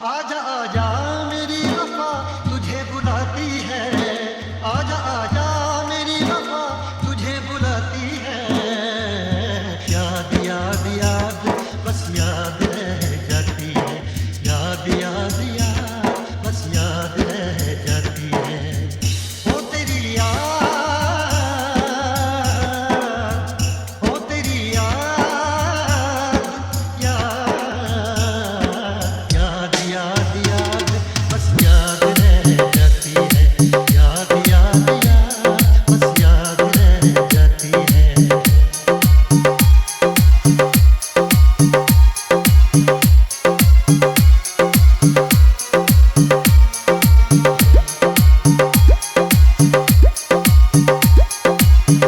आजा आजा मेरी वफा तुझे बुलाती है, आजा आजा मेरी वफा तुझे बुलाती है। याद याद याद बस याद रह जाती है, याद याद याद बस याद रह जाती है। ओ तेरी याद, ओ तेरी याद, याद याद याद बस याद रह जाती है, याद याद याद बस याद रह जाती है।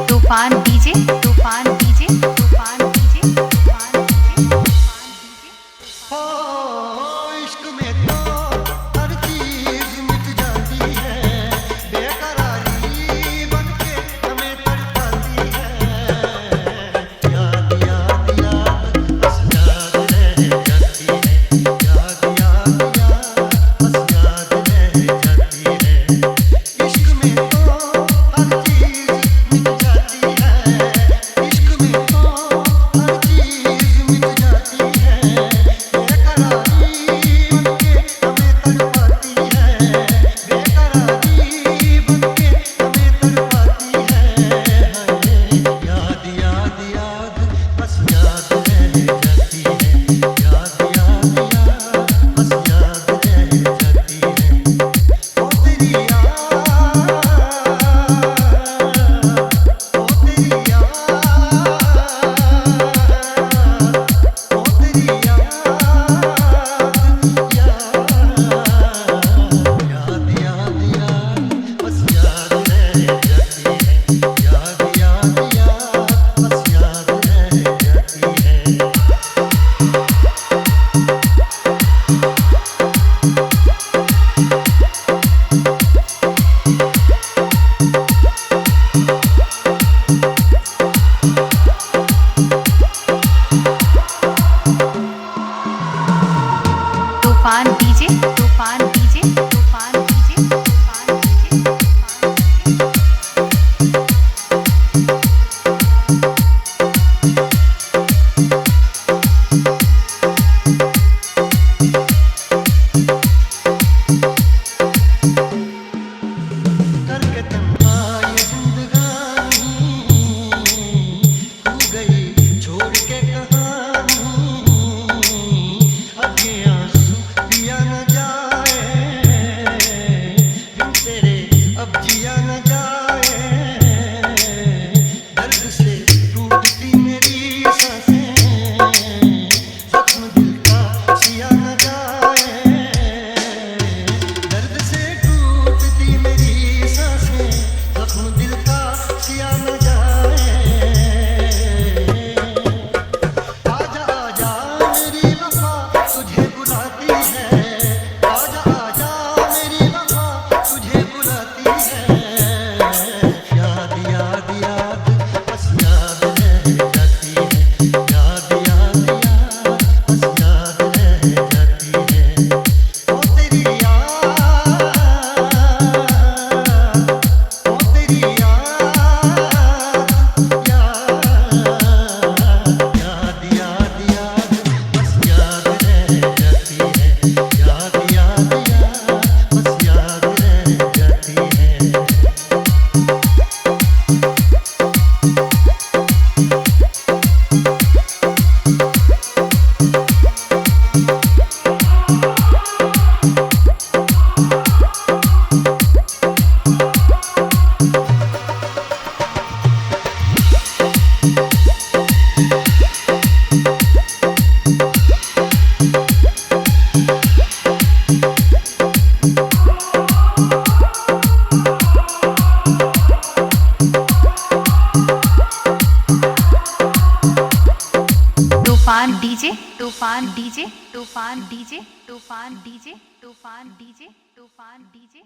तूफान डीजे तूफान डीजे तूफान डीजे तूफान डीजे तूफान डीजे। हो इश्क में तो हर चीज मिट जाती है, बेकरारी बनके हमें तड़पाती है। याद याद याद बस याद रह जाती है, याद याद याद बस याद रह जाती है। इश्क में तो हर चीज मिट जाती है, इश्क में तो हर चीज मिट जाती है, बेकरारी बनके हमें तड़पाती है, बेकरारी बनके हमें तड़पाती है। याद याद याद बस याद रह जाती है, याद याद याद बस याद रह जाती है। ओ तेरी याद, ओ तेरी याद, ओ तेरी याद, याद याद बस याद रह जाती है, याद याद याद बस याद रह जाती है। तूफान डीजे तूफान डीजे तूफान डीजे तूफान डीजे तूफान डीजे। करके तन्हाई जिंदगानी खो गई छोड़ के कहानी, अब ये आंसू पिया न जाए, बिन तेरे अब जिया न जाए। दर्द से टूटती मेरी सांसें, जख्म दिल का सिया न जाए, दर्द से टूटती मेरी सांसें, जख्म दिल का सिया न जाए। आजा आजा मेरी वफा तुझे बुलाती है, आजा आजा मेरी वफा तुझे बुलाती है। याद याद याद बस याद रह जाती है, याद याद याद बस याद रह जाती है। ओ तेरी याद, ओ तेरी याद, याद याद याद बस याद रह जाती है, याद याद याद बस याद रह जाती है। तूफान डीजे तूफान डीजे तूफान डीजे तूफान डीजे तूफान डीजे तूफान डीजे।